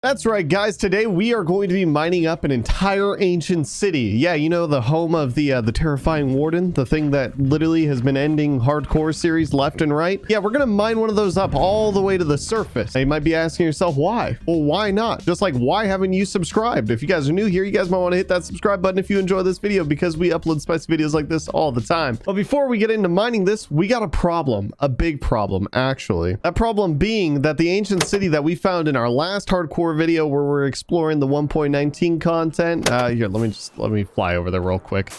That's right, guys. Today we are going to be mining up an entire ancient city. Yeah, you know, the home of the terrifying warden, the thing that literally has been ending hardcore series left and right. Yeah, we're gonna mine one of those up all the way to the surface. Now, you might be asking yourself why. Well, why not? Just like, why haven't you subscribed? If you guys are new here, you guys might want to hit that subscribe button if you enjoy this video, because we upload spicy videos like this all the time. But before we get into mining this, we got a problem, a big problem actually. That problem being that the ancient city that we found in our last hardcore video where we're exploring the 1.19 content. Here, let me fly over there real quick.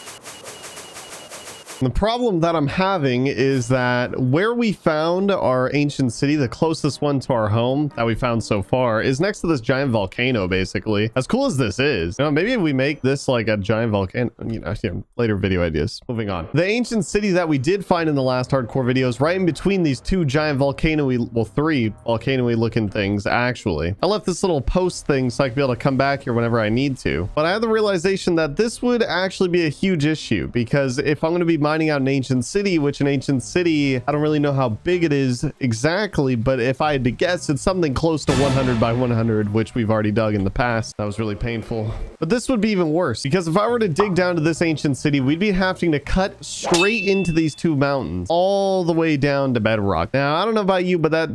The problem that I'm having is that where we found our ancient city, the closest one to our home that we found so far, is next to this giant volcano, basically. As cool as this is, you know, maybe if we make this like a giant volcano, you know, later video ideas. Moving on. The ancient city that we did find in the last hardcore video is right in between these two giant volcano-y, well, three volcano-y looking things, actually. I left this little post thing so I could be able to come back here whenever I need to. But I had the realization that this would actually be a huge issue, because if I'm going to be mining out an ancient city, which an ancient city, I don't really know how big it is exactly, but if I had to guess, it's something close to 100 by 100, which we've already dug in the past. That was really painful. But this would be even worse, because if I were to dig down to this ancient city, we'd be having to cut straight into these two mountains all the way down to bedrock. Now, I don't know about you, but that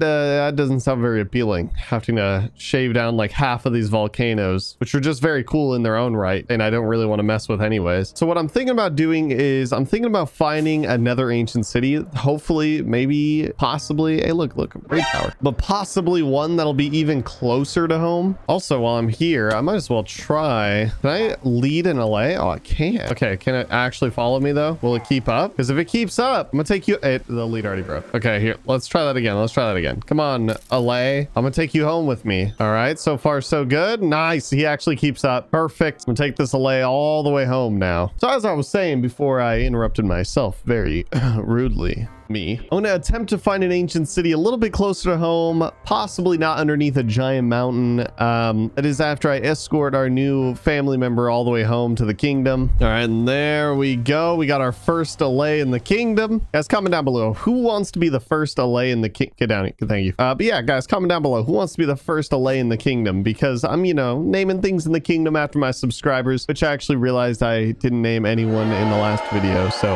doesn't sound very appealing, having to shave down like half of these volcanoes, which are just very cool in their own right, and I don't really want to mess with anyways. So what I'm thinking about doing is I'm thinking about finding another ancient city, hopefully, maybe, possibly, hey, look, great tower, but possibly one that'll be even closer to home. Also, while I'm here, I might as well try. Can I lead in LA? Oh, I can't. Okay, can it actually follow me though? Will it keep up? Because if it keeps up, I'm gonna take you. The lead already broke. Okay, here, let's try that again. Come on, LA. I'm gonna take you home with me. All right, so far so good. Nice, he actually keeps up. Perfect. I'm gonna take this LA all the way home now. So as I was saying before I interrupted myself very rudely, I'm going to attempt to find an ancient city a little bit closer to home, possibly not underneath a giant mountain. That is after I escort our new family member all the way home to the kingdom. All right, and there we go. We got our first LA in the kingdom. Guys, comment down below who wants to be the first LA in the get down here. Thank you. But yeah, guys, comment down below who wants to be the first LA in the kingdom, because I'm, you know, naming things in the kingdom after my subscribers, which I actually realized I didn't name anyone in the last video. So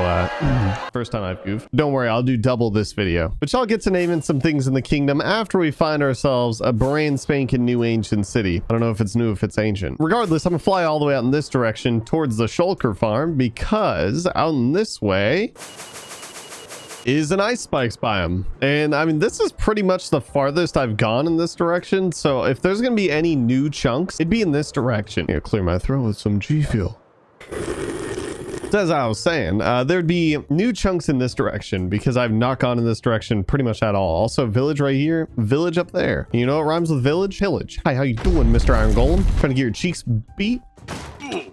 first time I've goofed. Don't worry, I'll do double this video, but y'all get to naming some things in the kingdom after we find ourselves a brand spanking new ancient city. I don't know if it's new, if it's ancient. Regardless, I'm gonna fly all the way out in this direction towards the shulker farm, because out in this way is an ice spikes biome. And I mean, this is pretty much the farthest I've gone in this direction. So if there's gonna be any new chunks, it'd be in this direction. Here, clear my throat with some G Fuel. As I was saying, there'd be new chunks in this direction, because I've not gone in this direction pretty much at all. Also, village right here, village up there. You know what rhymes with village? Pillage. Hi, how you doing, Mr. Iron Golem? Trying to get your cheeks beat?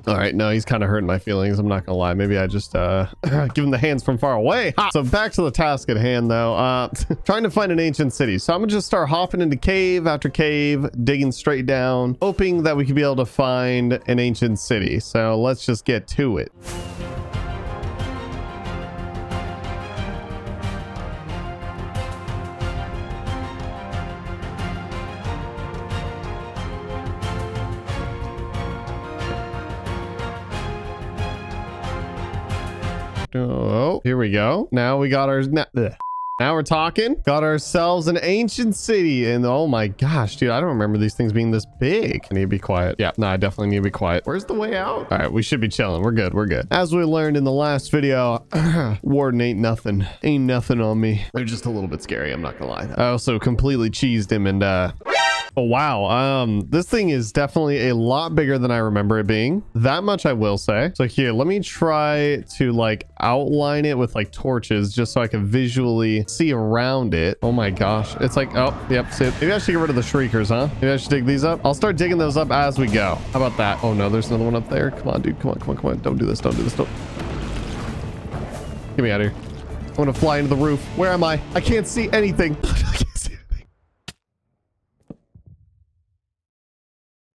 All right, no, he's kind of hurting my feelings. I'm not gonna lie. Maybe I just give him the hands from far away. Ha! So back to the task at hand, though. Trying to find an ancient city. So I'm gonna just start hopping into cave after cave, digging straight down, hoping that we could be able to find an ancient city. So let's just get to it. Oh, here we go. Now we got our now we're talking. Got ourselves an ancient city, and oh my gosh, dude, I don't remember these things being this big. I need to be quiet. Yeah, no, I definitely need to be quiet. Where's the way out? All right, we should be chilling. We're good. As we learned in the last video, warden ain't nothing on me. They're just a little bit scary, I'm not gonna lie. I also completely cheesed him, and oh wow, this thing is definitely a lot bigger than I remember it being. That much I will say. So here, let me try to like outline it with like torches, just so I can visually see around it. Oh my gosh, it's like, oh yep, see it. Maybe I should get rid of the shriekers, huh? Maybe I should dig these up. I'll start digging those up as we go. How about that? Oh no, there's another one up there. Come on, dude, come on. Don't do this. Get me out of here. I want to fly into the roof. Where am I? I can't see anything.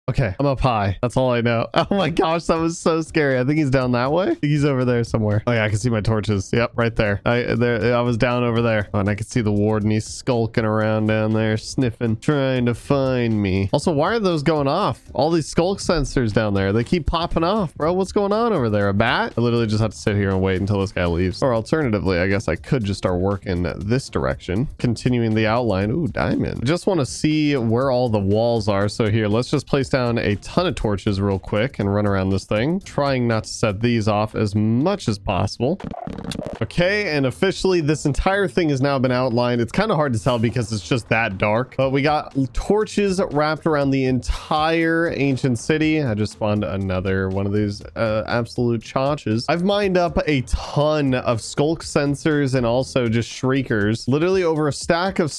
Okay, I'm up high. That's all I know. Oh my gosh, that was so scary. I think he's down that way. I think he's over there somewhere. Oh yeah, I can see my torches. Yep, right there. I was down over there. Oh, and I can see the warden. He's skulking around down there, sniffing, trying to find me. Also, why are those going off? All these skulk sensors down there, they keep popping off, bro. What's going on over there? A bat? I literally just have to sit here and wait until this guy leaves. Or alternatively, I guess I could just start working this direction, continuing the outline. Ooh, diamond. I just want to see where all the walls are. So here, let's just place down a ton of torches real quick and run around this thing, trying not to set these off as much as possible. Okay, and officially this entire thing has now been outlined. It's kind of hard to tell because it's just that dark, but we got torches wrapped around the entire ancient city. I just spawned another one of these absolute chotches. I've mined up a ton of skulk sensors and also just shriekers, literally over a stack of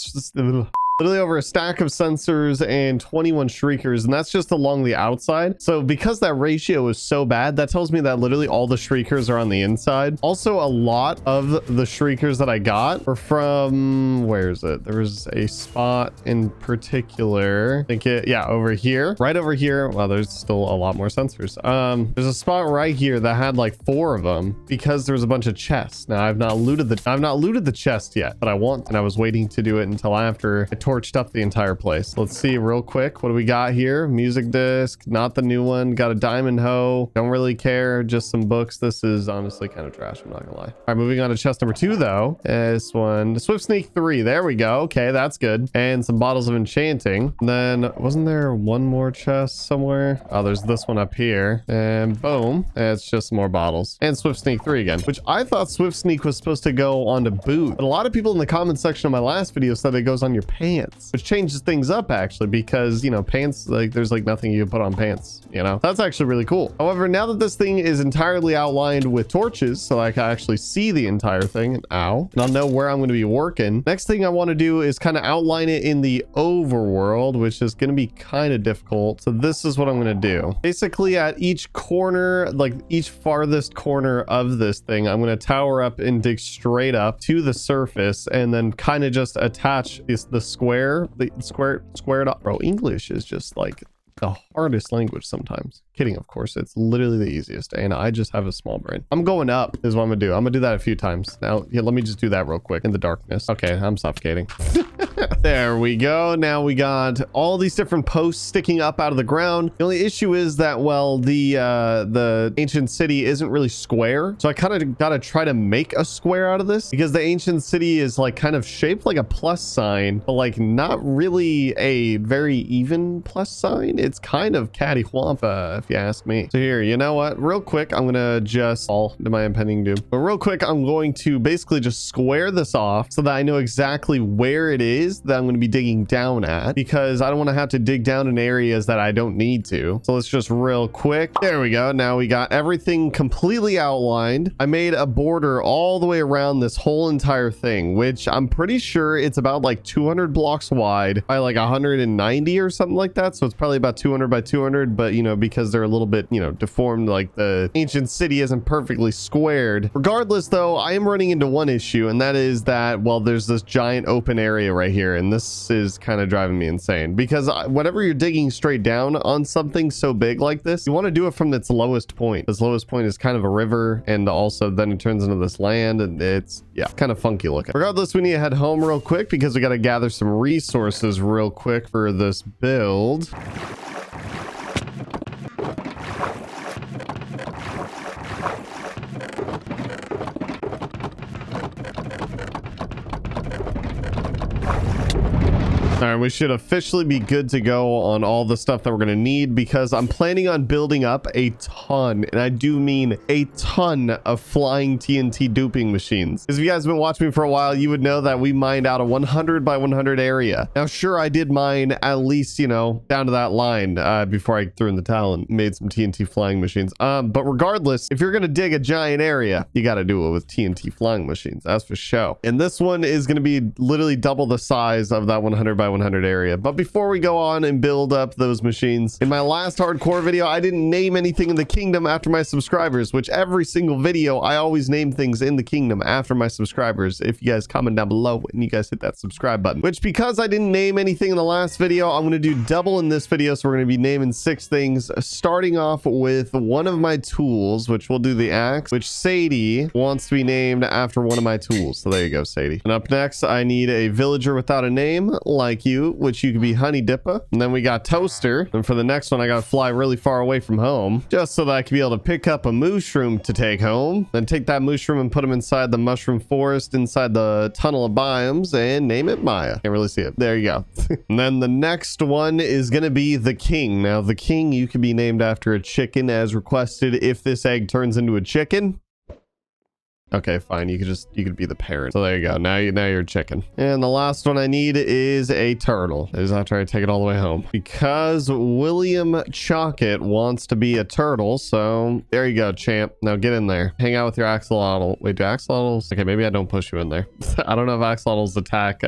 sensors and 21 shriekers, and that's just along the outside. So because that ratio is so bad, that tells me that literally all the shriekers are on the inside. Also, a lot of the shriekers that I got were from, where is it? There was a spot in particular, I think over here, right over here. Well, there's still a lot more sensors. There's a spot right here that had like 4 of them because there was a bunch of chests. Now I've not looted the chest yet, but I want, and I was waiting to do it until after I torched up the entire place. Let's see real quick. What do we got here? Music disc, not the new one. Got a diamond hoe. Don't really care. Just some books. This is honestly kind of trash. I'm not gonna lie. All right, moving on to chest number 2 though. This one, the Swift Sneak 3. There we go. Okay, that's good. And some bottles of enchanting. And then wasn't there one more chest somewhere? Oh, there's this one up here. And boom. It's just more bottles. And Swift Sneak 3 again, which I thought Swift Sneak was supposed to go on to boot. But a lot of people in the comment section of my last video said it goes on your pants, which changes things up actually, because you know, pants, like there's like nothing you can put on pants, you know. That's actually really cool. However, now that this thing is entirely outlined with torches, so I can actually see the entire thing, and ow, and I'll know where I'm going to be working. Next thing I want to do is kind of outline it in the overworld, which is going to be kind of difficult. So this is what I'm going to do. Basically at each corner, like each farthest corner of this thing, I'm going to tower up and dig straight up to the surface, and then kind of just attach the squared up. Bro, English is just like the hardest language sometimes. Kidding, of course. It's literally the easiest, and I just have a small brain. I'm going up is what I'm gonna do. I'm gonna do that a few times. Now, yeah, let me just do that real quick in the darkness. Okay, I'm suffocating. There we go. Now we got all these different posts sticking up out of the ground. The only issue is that, well, the ancient city isn't really square, so I kind of gotta try to make a square out of this, because the ancient city is like kind of shaped like a plus sign, but like not really a very even plus sign. It's kind of cattywampus, if you ask me. So here, you know what? Real quick, I'm gonna just fall to my impending doom. But real quick, I'm going to basically just square this off so that I know exactly where it is that I'm going to be digging down at, because I don't want to have to dig down in areas that I don't need to. So let's just real quick. There we go. Now we got everything completely outlined. I made a border all the way around this whole entire thing, which I'm pretty sure it's about like 200 blocks wide by like 190 or something like that. So it's probably about 200 by 200, but you know, because they're a little bit, you know, deformed, like the ancient city isn't perfectly squared. Regardless though, I am running into one issue, and that is that, well, there's this giant open area right here, and this is kind of driving me insane, because whenever you're digging straight down on something so big like this, you want to do it from its lowest point. This lowest point is kind of a river, and also then it turns into this land, and it's, yeah, kind of funky looking. Regardless, we need to head home real quick because we got to gather some resources real quick for this build. All right, we should officially be good to go on all the stuff that we're going to need, because I'm planning on building up a ton, and I do mean a ton, of flying TNT duping machines. Because if you guys have been watching me for a while, you would know that we mined out a 100 by 100 area. Now, sure, I did mine at least, you know, down to that line before I threw in the towel and made some TNT flying machines. But regardless, if you're going to dig a giant area, you got to do it with TNT flying machines. That's for sure. And this one is going to be literally double the size of that 100 by 100 1900 area. But before we go on and build up those machines, in my last hardcore video, I didn't name anything in the kingdom after my subscribers, which every single video, I always name things in the kingdom after my subscribers. If you guys comment down below and you guys hit that subscribe button, which because I didn't name anything in the last video, I'm going to do double in this video. So we're going to be naming 6 things, starting off with one of my tools, which we'll do the axe, which Sadie wants to be named after one of my tools. So there you go, Sadie. And up next, I need a villager without a name like you, which you could be Honey Dippa. And then we got Toaster. And for the next one, I got to fly really far away from home just so that I can be able to pick up a mushroom to take home. Then take that mushroom and put him inside the mushroom forest, inside the tunnel of biomes, and name it Maya. Can't really see it. There you go. And then the next one is going to be the king. Now, the king, you could be named after a chicken as requested if this egg turns into a chicken. Okay, fine. You could be the parent. So there you go. Now you're a chicken. And the last one I need is a turtle. I just have to try to take it all the way home because William Chockett wants to be a turtle. So there you go, champ. Now get in there. Hang out with your axolotl. Wait, do axolotls? Okay, maybe I don't push you in there. I don't know if axolotls attack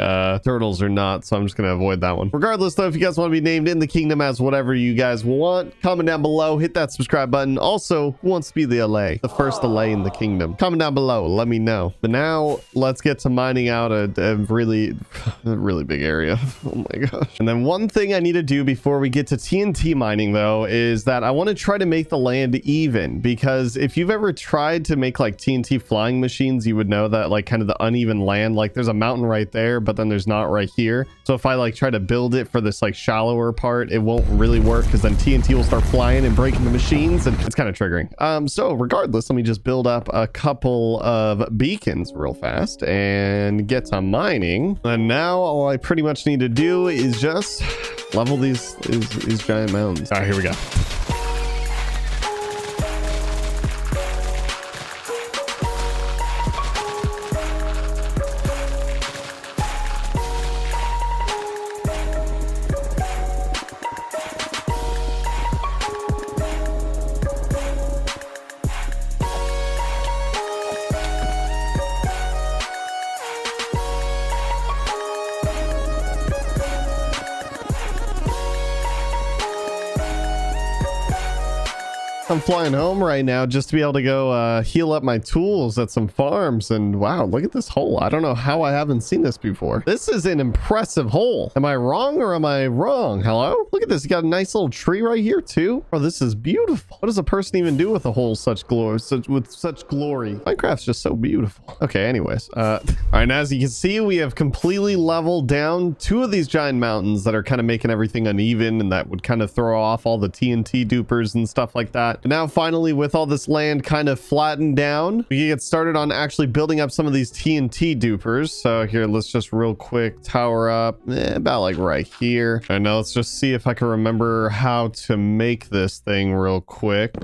turtles or not, so I'm just gonna avoid that one. Regardless, though, if you guys want to be named in the kingdom as whatever you guys want, comment down below. Hit that subscribe button. Also, who wants to be the LA? The first LA in the kingdom? Comment down below. Let me know. But now let's get to mining out a really big area. Oh my gosh. And then one thing I need to do before we get to TNT mining, though, is that I want to try to make the land even, because if you've ever tried to make like TNT flying machines, you would know that like kind of the uneven land, like there's a mountain right there, but then there's not right here. So if I like try to build it for this like shallower part, it won't really work because then TNT will start flying and breaking the machines, and it's kind of triggering. So regardless, let me just build up a couple of beacons real fast and get to mining. And now all I pretty much need to do is just level these giant mountains. All right, here we go. I'm flying home right now just to be able to go heal up my tools at some farms. And wow, look at this hole. I don't know how I haven't seen this before. This is an impressive hole. Am I wrong or am I wrong? Hello? Look at this. You got a nice little tree right here too. Oh, this is beautiful. What does a person even do with a hole with such glory? Minecraft's just so beautiful. Okay, anyways. All right, now as you can see, we have completely leveled down 2 of these giant mountains that are kind of making everything uneven, and that would kind of throw off all the TNT dupers and stuff like that. Now finally, with all this land kind of flattened down, we can get started on actually building up some of these TNT dupers. So here, let's just real quick tower up about like right here. And now let's just see if I can remember how to make this thing real quick.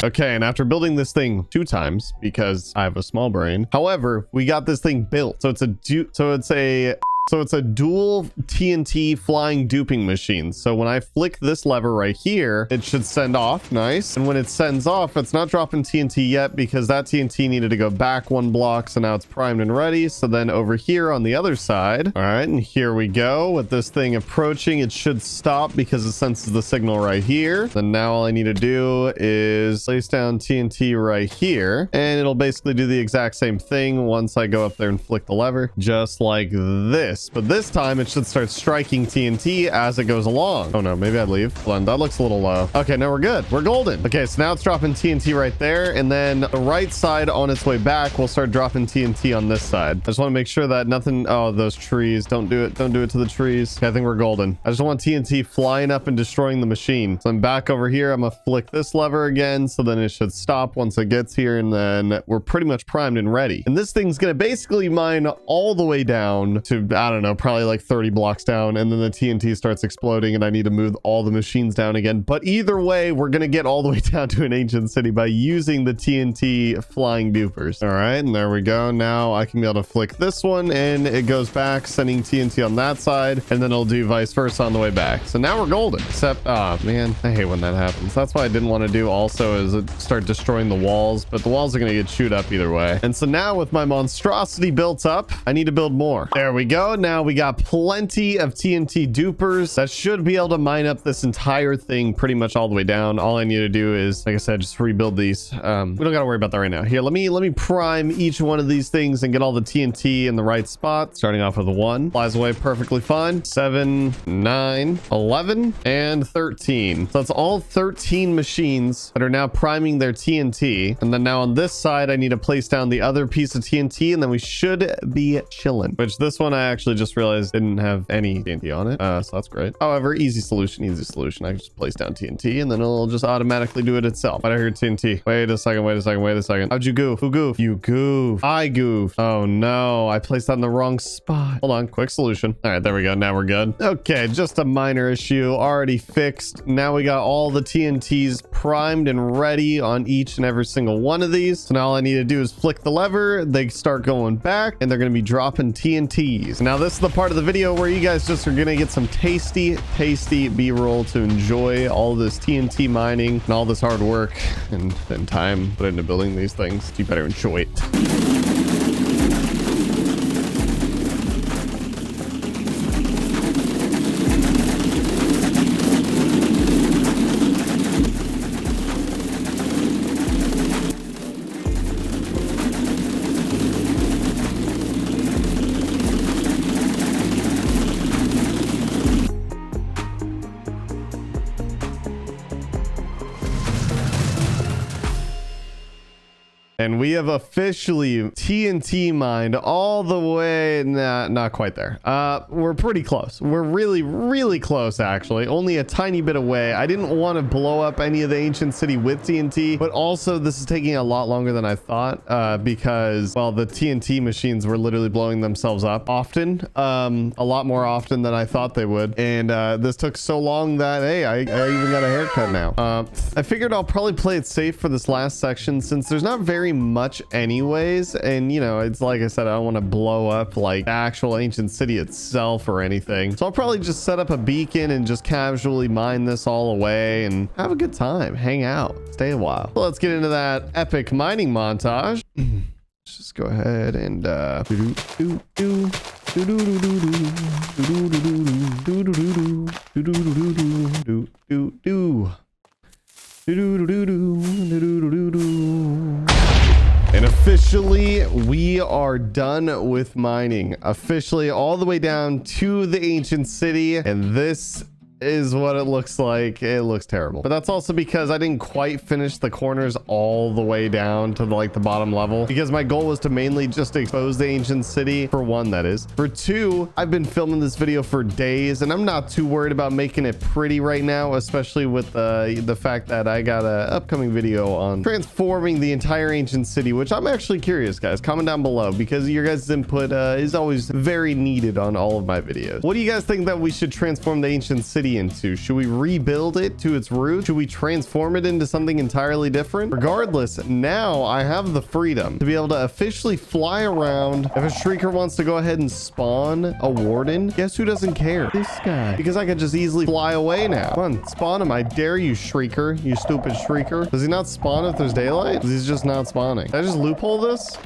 Okay, and after building this thing 2 times because I have a small brain, however, we got this thing built. So it's a dual TNT flying duping machine. So when I flick this lever right here, it should send off. Nice. And when it sends off, it's not dropping TNT yet because that TNT needed to go back 1 block. So now it's primed and ready. So then over here on the other side. All right. And here we go. With this thing approaching, it should stop because it senses the signal right here. Then now all I need to do is place down TNT right here. And it'll basically do the exact same thing once I go up there and flick the lever, just like this. But this time it should start striking TNT as it goes along. Oh no, maybe I'd leave. Hold on, that looks a little low. Okay, now we're good. We're golden. Okay, so now it's dropping TNT right there, and then the right side on its way back will start dropping TNT on this side. I just want to make sure that nothing. Oh, those trees. Don't do it. Don't do it to the trees. Okay, I think we're golden. I just want TNT flying up and destroying the machine. So I'm back over here. I'm gonna flick this lever again, so then it should stop once it gets here, and then we're pretty much primed and ready. And this thing's gonna basically mine all the way down to, I don't know, probably like 30 blocks down, and then the TNT starts exploding and I need to move all the machines down again. But either way, we're gonna get all the way down to an ancient city by using the TNT flying dupers. All right, and there we go. Now I can be able to flick this one and it goes back, sending TNT on that side, and then it'll do vice versa on the way back. So now we're golden. Except, oh man, I hate when that happens. That's why I didn't want to do also is start destroying the walls, but the walls are gonna get chewed up either way. And so now with my monstrosity built up, I need to build more. There we go. go. Now we got plenty of TNT dupers that should be able to mine up this entire thing pretty much all the way down. All I need to do is, like I said, just rebuild these. We don't gotta worry about that right now. Here, let me prime each one of these things and get all the TNT in the right spot. Starting off with 1. Flies away perfectly fine. 7, 9, 11, and 13. So that's all 13 machines that are now priming their TNT. And then now on this side, I need to place down the other piece of TNT, and then we should be chilling. Which this one I actually just realized didn't have any TNT on it. So that's great. However, easy solution, easy solution. I can just place down TNT and then it'll just automatically do it itself. Why did I hear TNT? Wait a second, wait a second, wait a second. How'd you goof? Who goofed? You goofed. I goofed. Oh no, I placed that in the wrong spot. Hold on, quick solution. All right, there we go. Now we're good. Okay, just a minor issue already fixed. Now we got all the TNTs primed and ready on each and every single one of these. So now all I need to do is flick the lever. They start going back and they're going to be dropping TNTs. Now this is the part of the video where you guys just are going to get some tasty B-roll to enjoy all this TNT mining and all this hard work and time put into building these things. You better enjoy it. And we have officially TNT mined all the way. Nah, not quite there. We're pretty close. We're really close, actually. Only a tiny bit away. I didn't want to blow up any of the ancient city with TNT, but also this is taking a lot longer than I thought because, well, the TNT machines were literally blowing themselves up often, a lot more often than I thought they would. And this took so long that, hey, I even got a haircut now. I figured I'll probably play it safe for this last section since there's not very much anyways, and you know, it's like I said, I don't want to blow up like the actual ancient city itself or anything, so I'll probably just set up a beacon and just casually mine this all away and have a good time, hang out, stay a while. So let's get into that epic mining montage. Let's just go ahead and and officially, we are done with mining. Officially, all the way down to the ancient city. And this is what it looks like. It looks terrible, but that's also because I didn't quite finish the corners all the way down to the bottom level, because my goal was to mainly just expose the ancient city, for one, that is. For two, I've been filming this video for days and I'm not too worried about making it pretty right now, especially with the fact that I got an upcoming video on transforming the entire ancient city, which I'm actually curious, guys. Comment down below, because your guys' input is always very needed on all of my videos. What do you guys think that we should transform the ancient city into? Should we rebuild it to its root? Should we transform it into something entirely different? Regardless, now I have the freedom to be able to officially fly around. If a shrieker wants to go ahead and spawn a warden, guess who doesn't care? This guy. Because I could just easily fly away now. Come on, spawn him. I dare you, shrieker. You stupid shrieker. Does he not spawn if there's daylight? He's just not spawning. Did I just loophole this?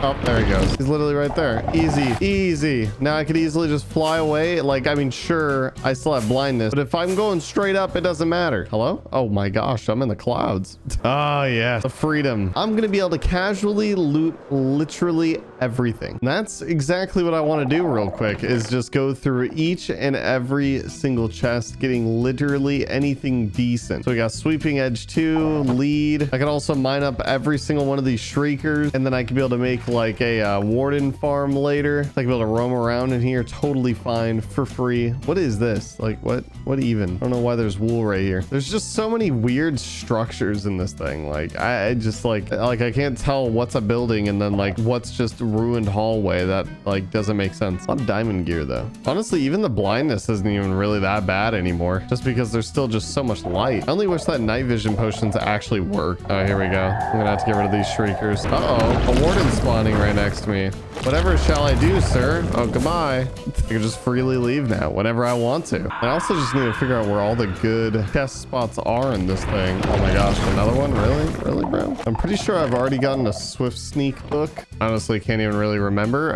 Oh, there he goes. He's literally right there. Easy. Now I could easily just fly away. Like, I mean, sure, I still have blindness, but if I'm going straight up, it doesn't matter. Hello? Oh my gosh, I'm in the clouds. Oh yeah, the freedom. I'm gonna be able to casually loot literally everything. And that's exactly what I want to do real quick, is just go through each and every single chest, getting literally anything decent. So we got sweeping edge 2, lead. I can also mine up every single one of these shriekers, and then I can be able to make like a warden farm later. I can be able to roam around in here totally fine for free. What is this? Like, what even? I don't know why there's wool right here. There's just so many weird structures in this thing. Like, I just like I can't tell what's a building and then like what's just a ruined hallway. That like doesn't make sense. A lot of diamond gear though. Honestly, even the blindness isn't even really that bad anymore, just because there's still just so much light. I only wish that night vision potions actually work. Oh, here we go. I'm gonna have to get rid of these shriekers. Uh-oh, a warden's spawning right next to me. Whatever shall I do, sir? Oh, goodbye. I can just freely leave now whenever I want to. I also just need to figure out where all the good chest spots are in this thing. Oh my gosh, another one? Really? Really, bro? I'm pretty sure I've already gotten a Swift Sneak book. Honestly, can't even really remember.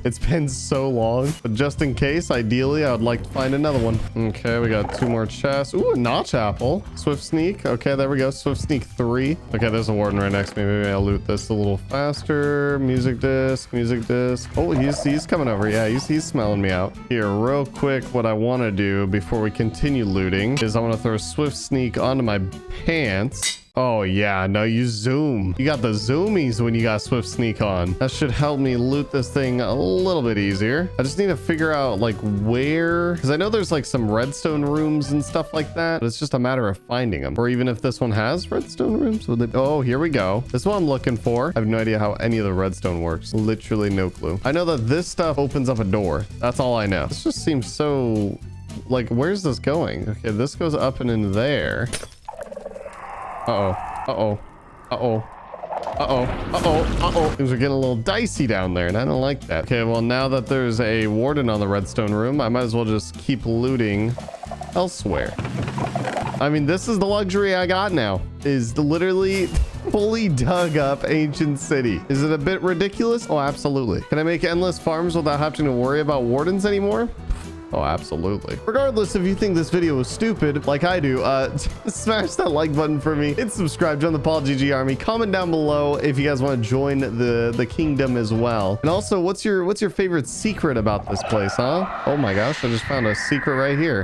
It's been so long, but just in case, ideally, I would like to find another one. Okay, we got 2 more chests. Ooh, a notch apple. Swift Sneak. Okay, there we go. Swift Sneak 3. Okay, there's a warden right next to me. Maybe I'll loot this a little faster. Music disc, music disc. Oh, he's coming over. Yeah, he's smelling me out. Here, real quick, what I want to do before we continue looting is I want to throw Swift Sneak onto my pants. Oh yeah, no, you zoom. You got the zoomies when you got Swift Sneak on. That should help me loot this thing a little bit easier. I just need to figure out like where, because I know there's like some redstone rooms and stuff like that, but it's just a matter of finding them. Or even if this one has redstone rooms. Oh, here we go. This is what I'm looking for. I have no idea how any of the redstone works. Literally no clue. I know that this stuff opens up a door. That's all I know. This just seems so like, where's this going? Okay, this goes up and in there. Uh-oh. Uh-oh. Uh-oh. Uh-oh. Uh-oh. Uh-oh. Things are getting a little dicey down there, and I don't like that. Okay, well, now that there's a warden on the redstone room, I might as well just keep looting elsewhere. I mean, this is the luxury I got now, is literally fully dug up ancient city. Is it a bit ridiculous? Oh, absolutely. Can I make endless farms without having to worry about wardens anymore? Oh, absolutely. Regardless, if you think this video was stupid, like I do, smash that like button for me. Hit subscribe, join the PaulGG army. Comment down below if you guys want to join the kingdom as well. And also, what's your favorite secret about this place, huh? Oh my gosh, I just found a secret right here.